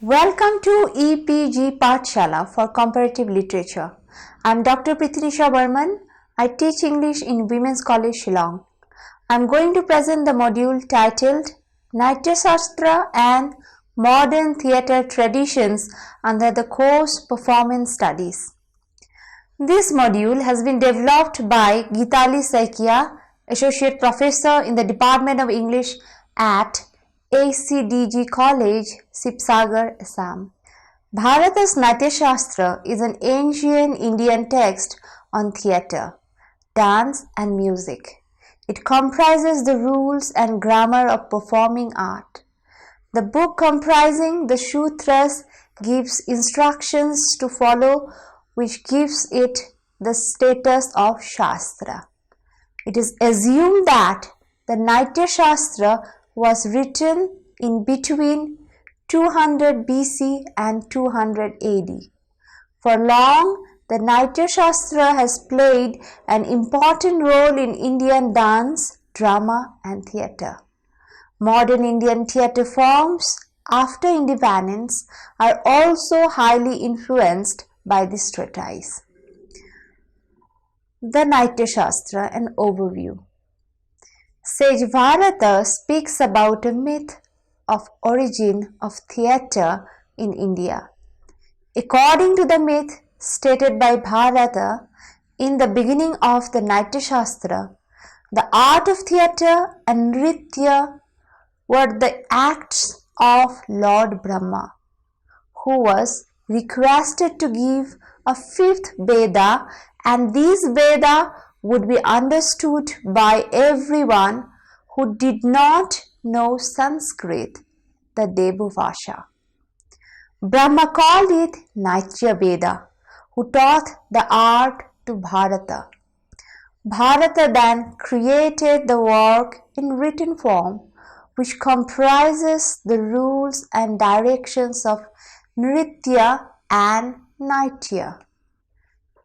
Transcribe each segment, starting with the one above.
Welcome to EPG Pathshala for Comparative Literature. I am Dr. Prithnisha Burman. I teach English in Women's College, Shillong. I am going to present the module titled Natyashastra and Modern Theatre Traditions under the course Performance Studies. This module has been developed by Geetali Saikia, Associate Professor in the Department of English at ACDG College, Sibsagar, Assam. Bharata's Natyashastra is an ancient Indian text on theatre, dance and music. It comprises the rules and grammar of performing art. The book comprising the Sutras gives instructions to follow, which gives it the status of Shastra. It is assumed that the Natyashastra was written in between 200 BC and 200 AD. For long, the Natyashastra has played an important role in Indian dance, drama and theatre. Modern Indian theatre forms after independence are also highly influenced by this treatise. The Natyashastra, an overview. Sage Bharata speaks about a myth of origin of theatre in India. According to the myth stated by Bharata in the beginning of the Natyashastra, the art of theatre and nritya were the acts of Lord Brahma, who was requested to give a fifth Veda, and these Veda would be understood by everyone who did not know Sanskrit, the Devu Vasha. Brahma called it Natya Veda, who taught the art to Bharata. Bharata then created the work in written form, which comprises the rules and directions of Nritya and Natya.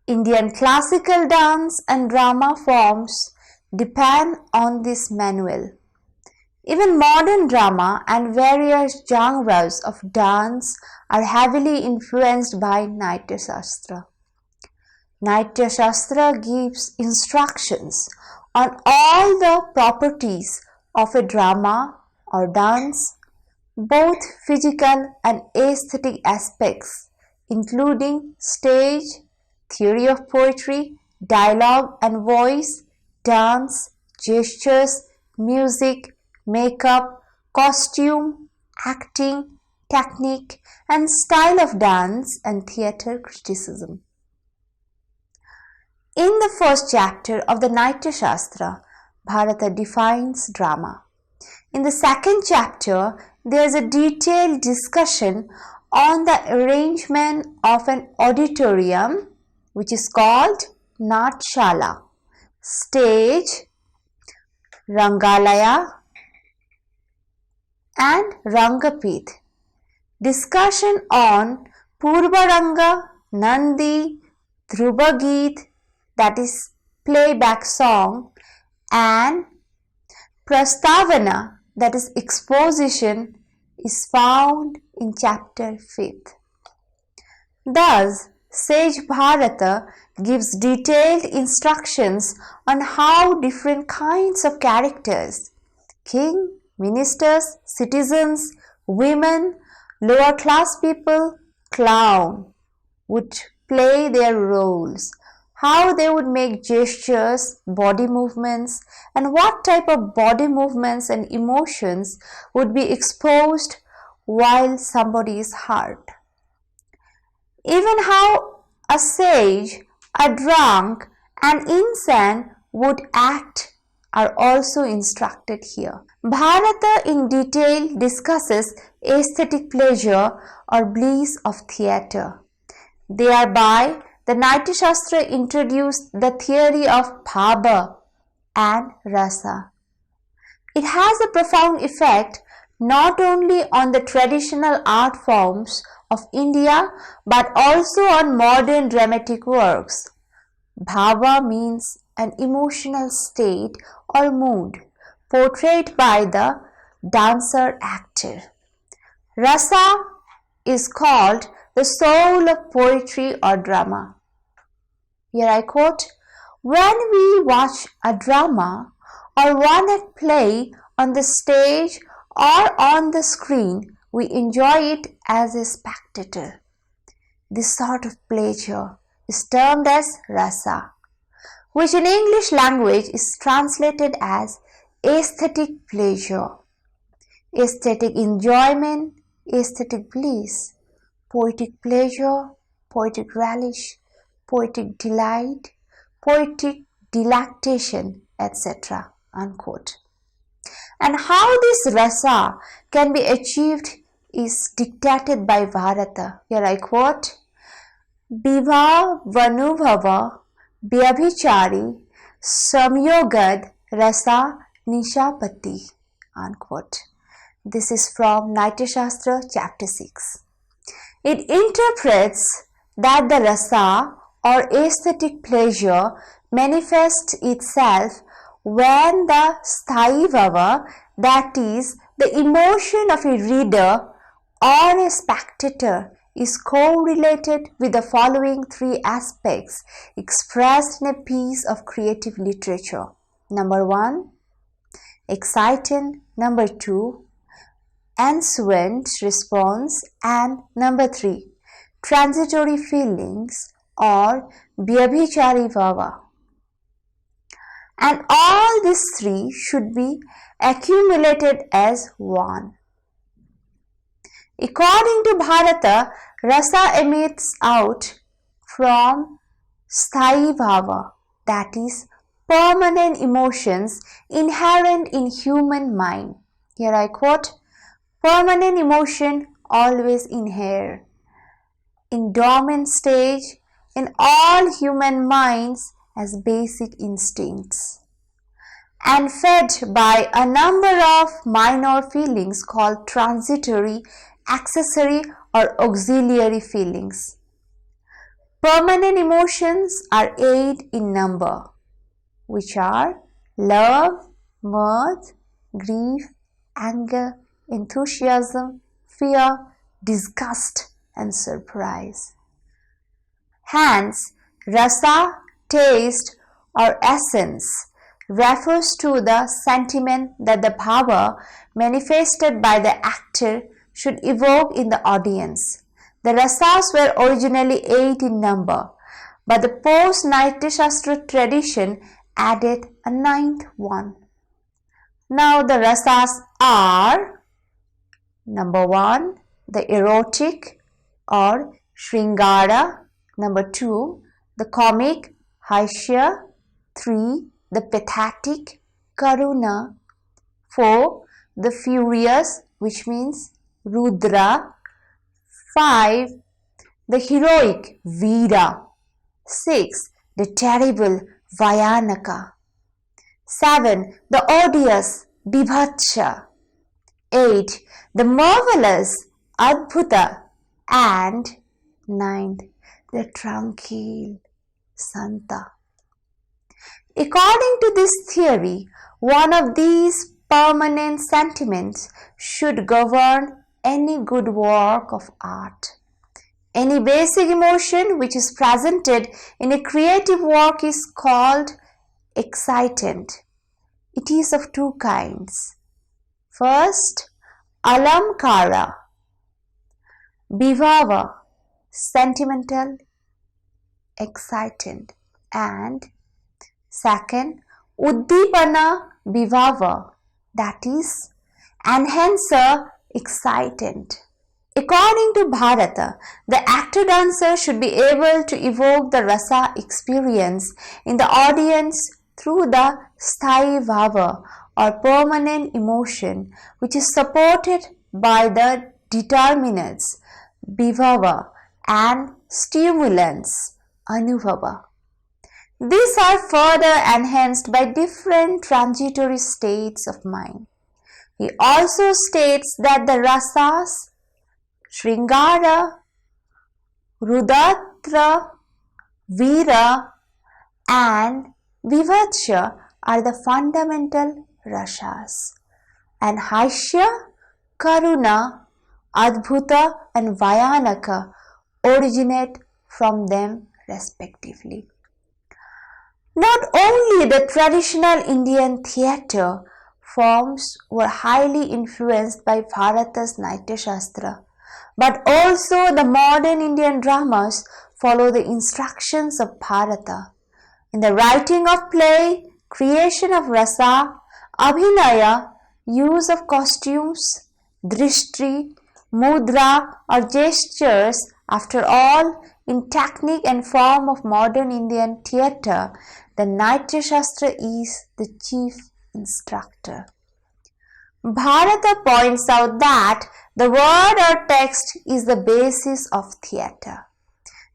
Indian classical dance and drama forms depend on this manual. Even modern drama and various genres of dance are heavily influenced by Natyashastra. Natyashastra gives instructions on all the properties of a drama or dance, both physical and aesthetic aspects, including stage, theory of poetry, dialogue and voice, dance, gestures, music, makeup, costume, acting, technique, and style of dance and theatre criticism. In the first chapter of the Natyashastra, Bharata defines drama. In the second chapter, there is a detailed discussion on the arrangement of an auditorium, which is called Natshala, stage, Rangalaya and Rangapith. Discussion on Purvaranga, Nandi, Dhrubageet, that is playback song, and Prastavana, that is exposition, is found in chapter 5th. Thus, Sage Bharata gives detailed instructions on how different kinds of characters, king, ministers, citizens, women, lower class people, clown, would play their roles, how they would make gestures, body movements, and what type of body movements and emotions would be exposed while somebody is hurt. Even how a sage, a drunk, and insane would act are also instructed here. Bharata in detail discusses aesthetic pleasure or bliss of theatre. Thereby, the Natyashastra introduced the theory of bhava and rasa. It has a profound effect not only on the traditional art forms of India but also on modern dramatic works. Bhava means an emotional state or mood portrayed by the dancer actor. Rasa is called the soul of poetry or drama. Here I quote, "When we watch a drama or one-act play on the stage or on the screen, we enjoy it as a spectator. This sort of pleasure is termed as rasa, which in English language is translated as aesthetic pleasure, aesthetic enjoyment, aesthetic bliss, poetic pleasure, poetic relish, poetic delight, poetic delectation, etc." Unquote. And how this rasa can be achieved is dictated by Bharata. Here I quote, "Bhiva vanubhava vyabhichari samyogad rasa nishapati." Unquote. This is from Natyashastra chapter 6. It interprets that the rasa or aesthetic pleasure manifests itself when the sthayi bhava, that is, the emotion of a reader or a spectator, is correlated with the following three aspects expressed in a piece of creative literature. Number 1, excitant. Number 2, ensuing response. And number 3, transitory feelings or vyabhichari bhava. And all these three should be accumulated as one. According to Bharata, rasa emits out from sthayi bhava, that is, permanent emotions inherent in human mind. Here I quote, "Permanent emotion always inhere in dormant stage in all human minds as basic instincts, and fed by a number of minor feelings called transitory, accessory or auxiliary feelings. Permanent emotions are 8 in number, which are love, mirth, grief, anger, enthusiasm, fear, disgust, and surprise. Hence, rasa, taste or essence, refers to the sentiment that the bhava manifested by the actor should evoke in the audience. The rasas were originally 8 in number, but the post-Natyashastra tradition added a 9th one. Now the rasas are: number 1, the erotic or shringara; number 2, the comic haisya; 3, the pathetic karuna; 4, the furious, which means rudra; 5, the heroic veera; 6, the terrible vayanaka; 7, the odious bibhatsha; 8, the marvelous adbhuta; and 9th, the tranquil santa. According to this theory, one of these permanent sentiments should govern any good work of art. Any basic emotion which is presented in a creative work is called excitant. It is of 2 kinds. First, alamkara, bhava, sentimental, excitant, and second, uddipana bhava, that is, enhancer, excitant. According to Bharata, the actor-dancer should be able to evoke the rasa experience in the audience through the sthayi bhava or permanent emotion, which is supported by the determinants bhava and stimulants anubhava. These are further enhanced by different transitory states of mind. He also states that the rasas shringara, rudatra, veera and vibhatsha are the fundamental rasas, and haisya, karuna, Adbhuta and Vayanaka originate from them respectively. Not only the traditional Indian theatre forms were highly influenced by Bharata's Natyashastra, but also the modern Indian dramas follow the instructions of Bharata. In the writing of play, creation of rasa, abhinaya, use of costumes, drishti, mudra or gestures, after all, in technique and form of modern Indian theatre, the Natyashastra is the chief instructor. Bharata points out that the word or text is the basis of theatre.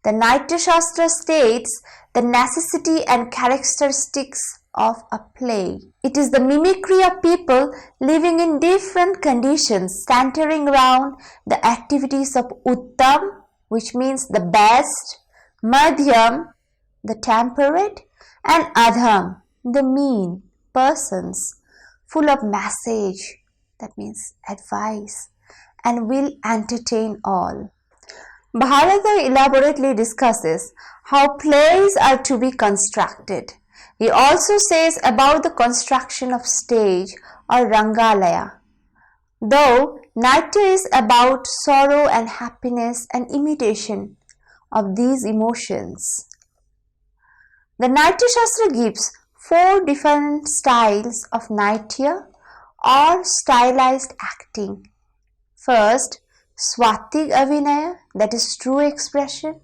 The Natyashastra states the necessity and characteristics of a play. It is the mimicry of people living in different conditions, centering around the activities of Uttam, which means the best, Madhyam, the temperate, and Adham, the mean persons, full of message, that means advice, and will entertain all. Bharata elaborately discusses how plays are to be constructed. He also says about the construction of stage or Rangalaya. Though Natya is about sorrow and happiness and imitation of these emotions. The Natyashastra gives 4 different styles of Natya or stylized acting. First, Swatik Abhinaya, that is true expression.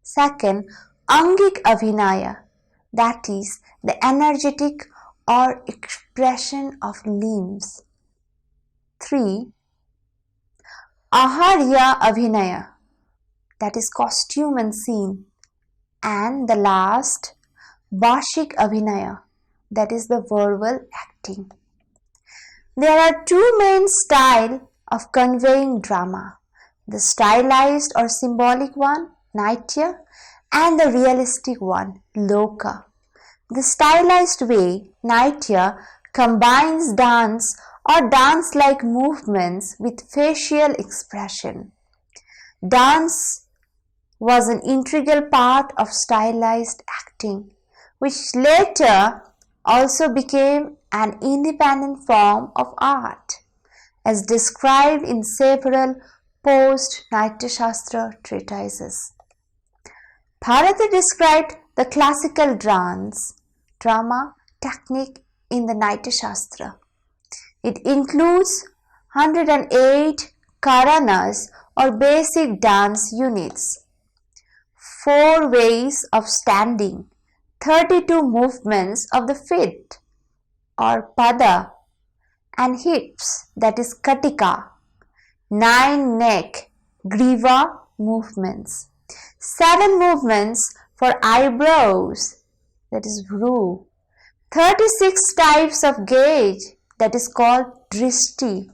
Second, Angik Abhinaya, that is the energetic or expression of limbs. 3. Aharya Abhinaya, that is costume and scene. And the last, Bashik Abhinaya, that is the verbal acting. There are 2 main styles of conveying drama, the stylized or symbolic one, Natya, and the realistic one, Loka. The stylized way, Natya, combines dance or dance-like movements with facial expression. Dance was an integral part of stylized acting, which later also became an independent form of art, as described in several post-Natyashastra treatises. Bharata described the classical drama technique in the Natyashastra. It includes 108 karanas or basic dance units, 4 ways of standing, 32 movements of the feet or pada and hips, that is katika, 9 neck, griva movements, 7 movements for eyebrows, that is bhru, 36 types of gaze, that is called drishti,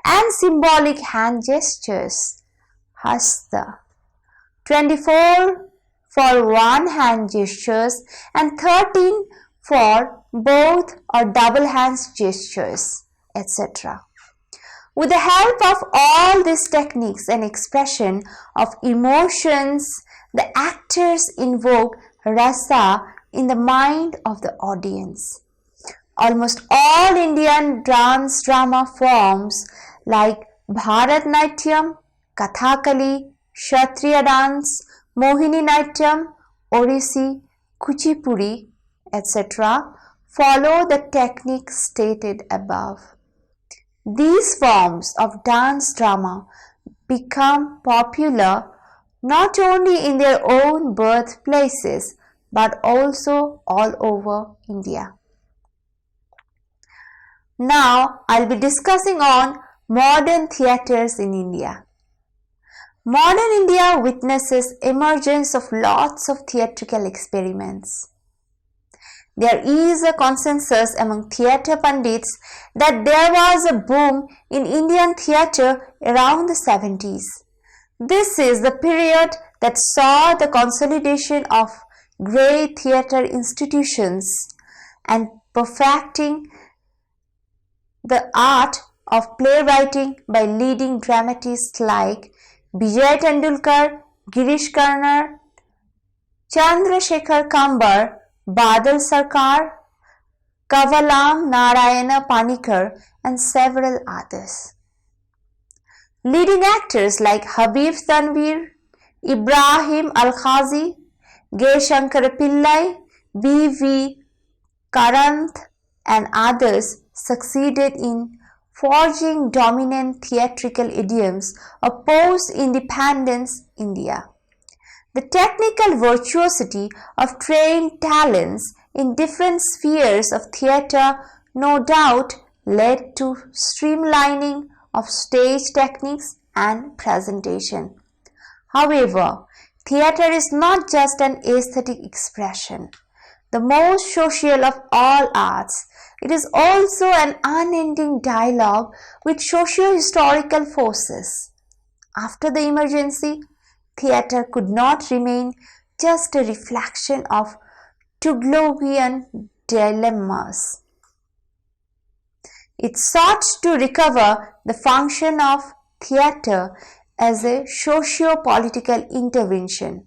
and symbolic hand gestures, hasta, 24 for one hand gestures and 13 for both or double hands gestures, etc. With the help of all these techniques and expression of emotions, the actors invoke rasa in the mind of the audience. Almost all Indian dance drama forms like Bharatnatyam, Kathakali, Kshatriya dance, Mohini Natyam, Odissi, Kuchipudi, etc. follow the technique stated above. These forms of dance drama become popular not only in their own birthplaces but also all over India. Now I'll be discussing on modern theatres in India. Modern India witnesses emergence of lots of theatrical experiments. There is a consensus among theatre pundits that there was a boom in Indian theatre around the 70s. This is the period that saw the consolidation of great theatre institutions and perfecting the art of playwriting by leading dramatists like Vijay Tendulkar, Girish Karnad, Chandrasekhar Kambar, Badal Sarkar, Kavalam Narayana Panikar, and several others. Leading actors like Habib Tanvir, Ibrahim Al-Khazi, G. Shankar Pillai, B.V. Karanth, and others succeeded in forging dominant theatrical idioms of post-independence India. The technical virtuosity of trained talents in different spheres of theatre no doubt led to streamlining of stage techniques and presentation. However, theatre is not just an aesthetic expression, the most social of all arts. It is also an unending dialogue with socio-historical forces. After the emergency, theatre could not remain just a reflection of Tuglovian dilemmas. It sought to recover the function of theatre as a socio-political intervention.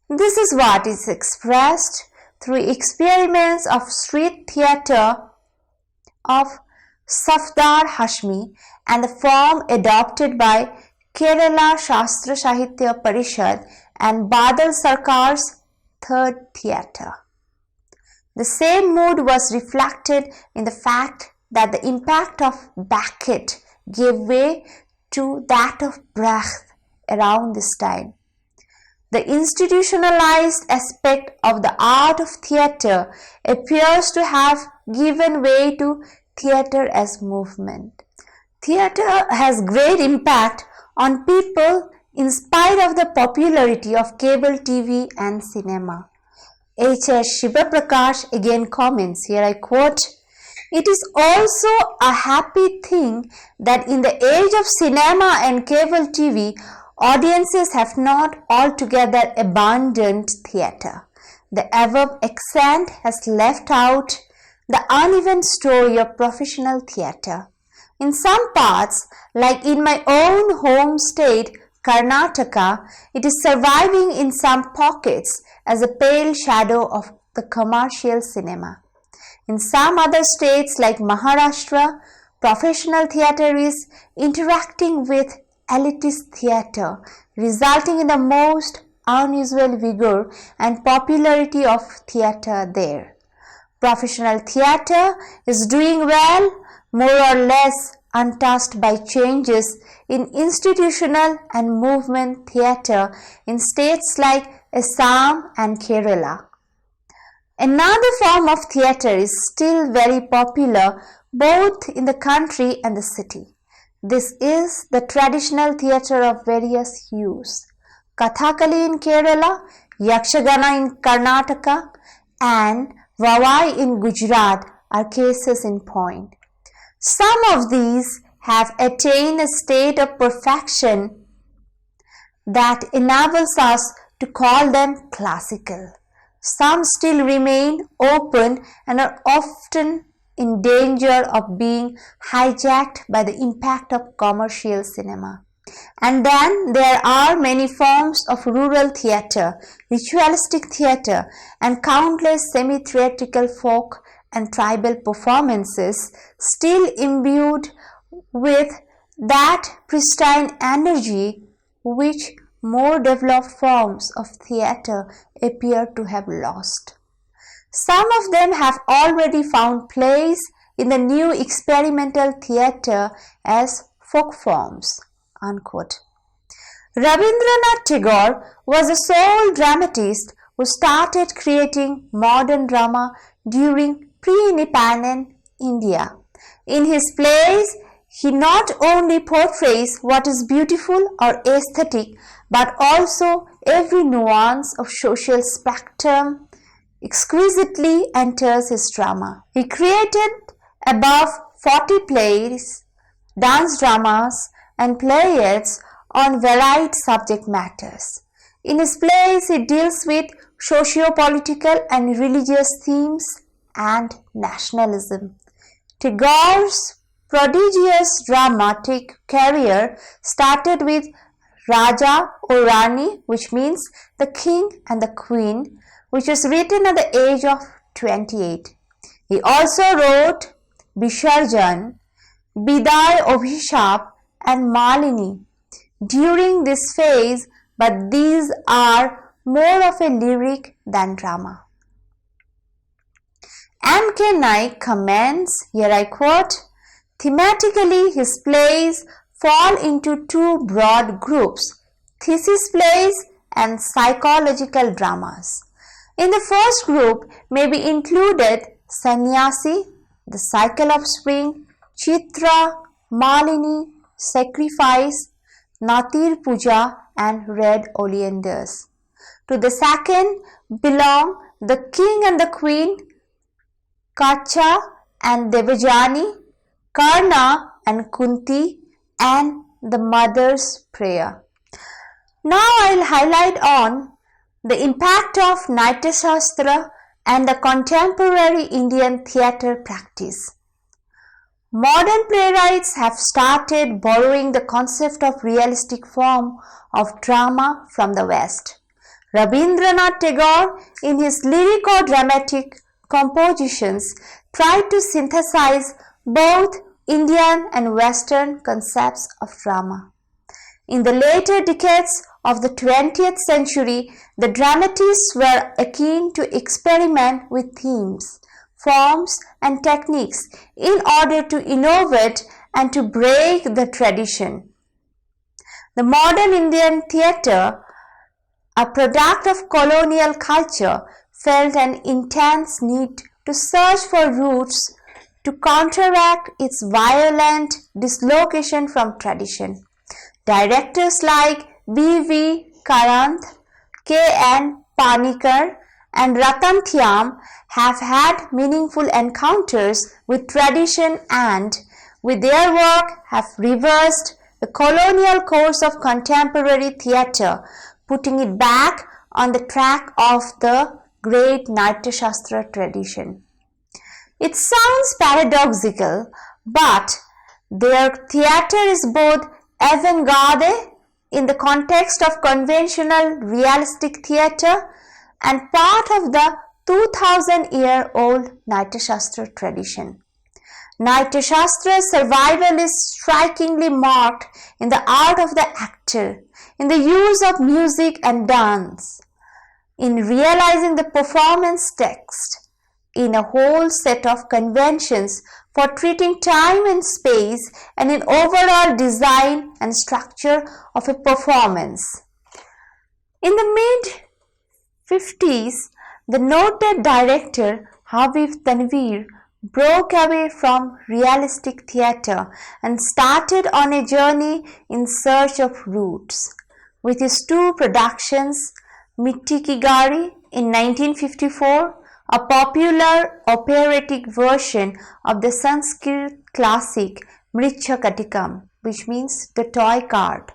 This is what is expressed through experiments of street theatre of Safdar Hashmi and the form adopted by Kerala Shastra Sahitya Parishad and Badal Sarkar's third theatre. The same mood was reflected in the fact that the impact of Beckett gave way to that of Brecht around this time. The institutionalized aspect of the art of theatre appears to have given way to theatre as movement. Theatre has great impact on people in spite of the popularity of cable TV and cinema. H.S. Shivaprakash again comments, here I quote, "It is also a happy thing that in the age of cinema and cable TV, audiences have not altogether abandoned theatre. The above accent has left out the uneven story of professional theatre. In some parts, like in my own home state, Karnataka, it is surviving in some pockets as a pale shadow of the commercial cinema. In some other states like Maharashtra, professional theatre is interacting with elitist theatre, resulting in the most unusual vigor and popularity of theatre there. Professional theatre is doing well, more or less untouched by changes in institutional and movement theatre in states like Assam and Kerala. Another form of theatre is still very popular both in the country and the city. This is the traditional theatre of various hues. Kathakali in Kerala, Yakshagana in Karnataka, and Vavai in Gujarat are cases in point. Some of these have attained a state of perfection that enables us to call them classical. Some still remain open and are often in danger of being hijacked by the impact of commercial cinema. And then there are many forms of rural theatre, ritualistic theatre, and countless semi-theatrical folk and tribal performances still imbued with that pristine energy which more developed forms of theatre appear to have lost. Some of them have already found place in the new experimental theatre as folk forms." Unquote. Rabindranath Tagore was a sole dramatist who started creating modern drama during pre-independent India. In his plays, he not only portrays what is beautiful or aesthetic, but also every nuance of social spectrum exquisitely enters his drama. He created above 40 plays, dance dramas, and playets on varied subject matters. In his plays, he deals with socio-political and religious themes and nationalism. Tagore's prodigious dramatic career started with Raja or Rani, which means the king and the queen, which was written at the age of 28. He also wrote Visarjan, Biday Abhishap and Malini during this phase, but these are more of a lyric than drama. M.K. Naik comments, here I quote, thematically his plays fall into two broad groups, thesis plays and psychological dramas. In the first group may be included Sannyasi, The Cycle of Spring, Chitra, Malini, Sacrifice, Natir Puja and Red Oleanders. To the second belong The King and the Queen, Kacha and Devajani, Karna and Kunti, and The Mother's Prayer. Now I'll highlight on the impact of Natyashastra and the contemporary Indian theatre practice. Modern playwrights have started borrowing the concept of realistic form of drama from the West. Rabindranath Tagore, in his lyrico-dramatic compositions, tried to synthesize both Indian and Western concepts of drama. In the later decades of the 20th century, the dramatists were keen to experiment with themes, forms and techniques in order to innovate and to break the tradition. The modern Indian theatre, a product of colonial culture, felt an intense need to search for roots to counteract its violent dislocation from tradition. Directors like B.V. Karanth, K.N. Panikar and Ratan Thyam have had meaningful encounters with tradition and, with their work, have reversed the colonial course of contemporary theatre, putting it back on the track of the great Natyashastra tradition. It sounds paradoxical, but their theatre is both avant-garde in the context of conventional realistic theatre and part of the 2000-year-old Natyashastra tradition. Natyasastra's survival is strikingly marked in the art of the actor, in the use of music and dance, in realizing the performance text, in a whole set of conventions for treating time and space, and in overall design and structure of a performance. In the mid-50s, the noted director Habib Tanveer broke away from realistic theatre and started on a journey in search of roots. With his two productions, Mitti Ki Gari in 1954, a popular operatic version of the Sanskrit classic Mricha Katikam, which means the toy cart,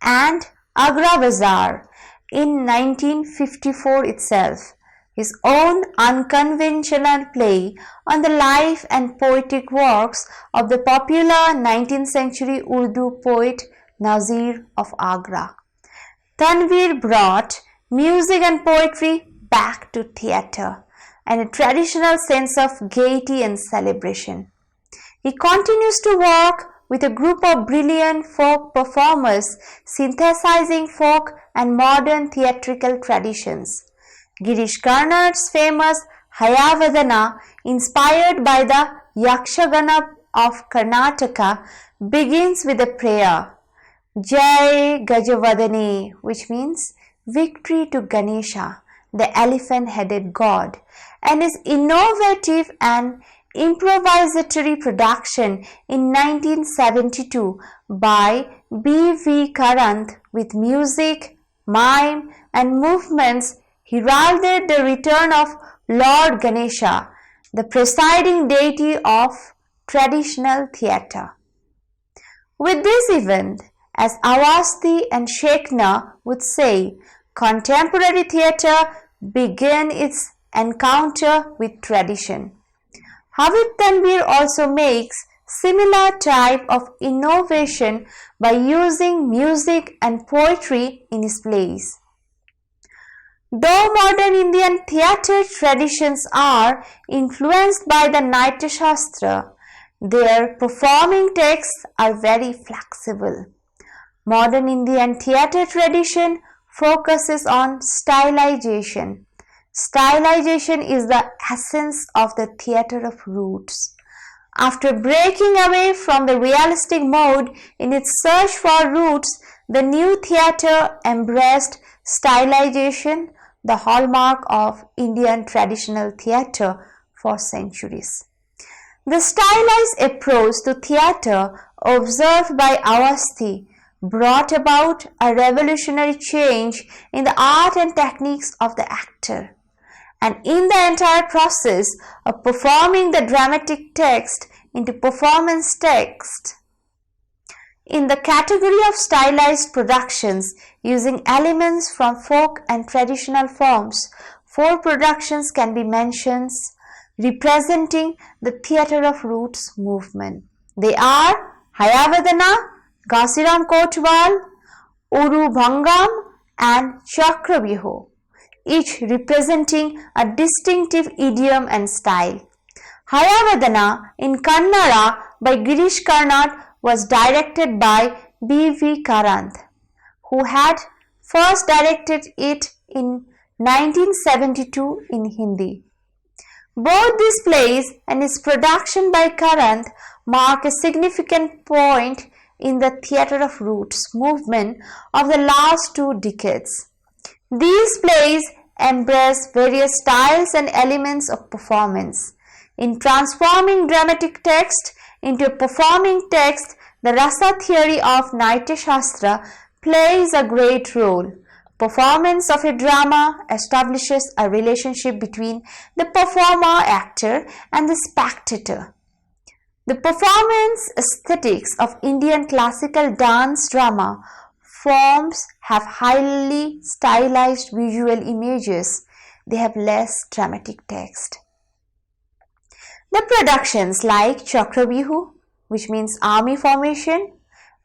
and Agra Bazaar in 1954 itself, his own unconventional play on the life and poetic works of the popular 19th century Urdu poet Nazir of Agra. Tanveer brought music and poetry back to theatre and a traditional sense of gaiety and celebration. He continues to work with a group of brilliant folk performers synthesizing folk and modern theatrical traditions. Girish Karnad's famous Hayavadana, inspired by the Yakshagana of Karnataka, begins with a prayer, Jai Gajavadane, which means victory to Ganesha, the elephant-headed god, and his innovative and improvisatory production in 1972 by B.V. Karanth with music, mime and movements heralded the return of Lord Ganesha, the presiding deity of traditional theatre. With this event, as Awasthi and Shekhna would say, contemporary theatre began its encounter with tradition. Habib Tanveer also makes similar type of innovation by using music and poetry in his plays. Though modern Indian theatre traditions are influenced by the Natyashastra, their performing texts are very flexible. Modern Indian theatre tradition focuses on stylization. Stylization is the essence of the theatre of roots. After breaking away from the realistic mode in its search for roots, the new theatre embraced stylization, the hallmark of Indian traditional theatre for centuries. The stylized approach to theatre observed by Awasthi brought about a revolutionary change in the art and techniques of the actor. And in the entire process of performing the dramatic text into performance text, in the category of stylized productions using elements from folk and traditional forms, 4 productions can be mentioned representing the theatre of roots movement. They are Hayavadana, Ghasiram Kotwal, Urubhangam and Chakravyuh, each representing a distinctive idiom and style. Hayavadana in Kannada by Girish Karnad was directed by B.V. Karanth, who had first directed it in 1972 in Hindi. Both these plays and its production by Karanth mark a significant point in the theatre of roots movement of the last 2 decades. These plays embrace various styles and elements of performance. In transforming dramatic text into a performing text, the rasa theory of Natyashastra plays a great role. Performance of a drama establishes a relationship between the performer, actor, and the spectator. The performance aesthetics of Indian classical dance drama forms have highly stylized visual images. They have less dramatic text. The productions like Chakravyuh, which means army formation,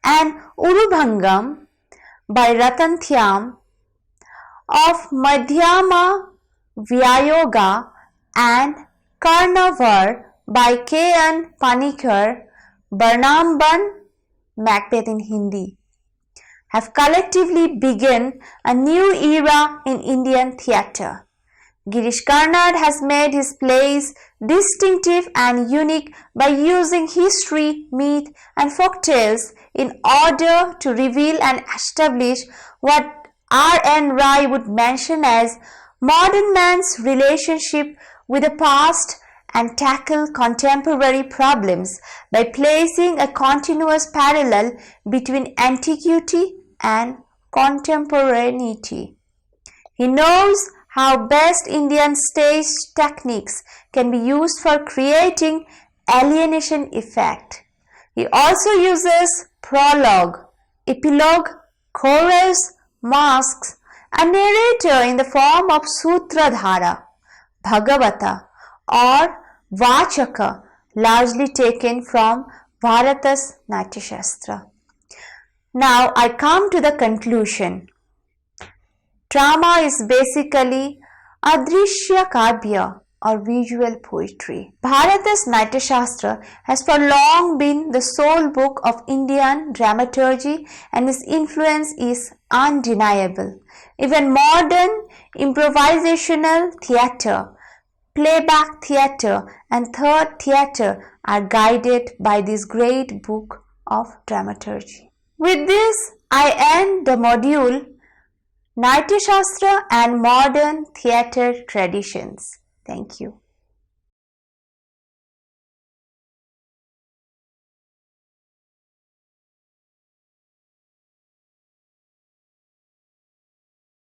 and Urubhangam by Ratan Thyam, of Madhyama Vyayoga and Karnavar by K.N. Panikar, Barnamban, Macbeth in Hindi, have collectively begun a new era in Indian theatre. Girish Karnad has made his plays distinctive and unique by using history, myth and folk tales in order to reveal and establish what R.N. Rai would mention as modern man's relationship with the past and tackle contemporary problems by placing a continuous parallel between antiquity and contemporaneity. He knows how best Indian stage techniques can be used for creating alienation effect. He also uses prologue, epilogue, chorus, masks, a narrator in the form of Sutradhara, Bhagavata or Vachaka, largely taken from Bharata's Natyashastra. Now I come to the conclusion. Drama is basically adrishya kavya or visual poetry. Bharata's Natyashastra has for long been the sole book of Indian dramaturgy and its influence is undeniable. Even modern improvisational theatre, playback theatre and third theatre are guided by this great book of dramaturgy. With this, I end the module Natyashastra and Modern Theatre Traditions. Thank you.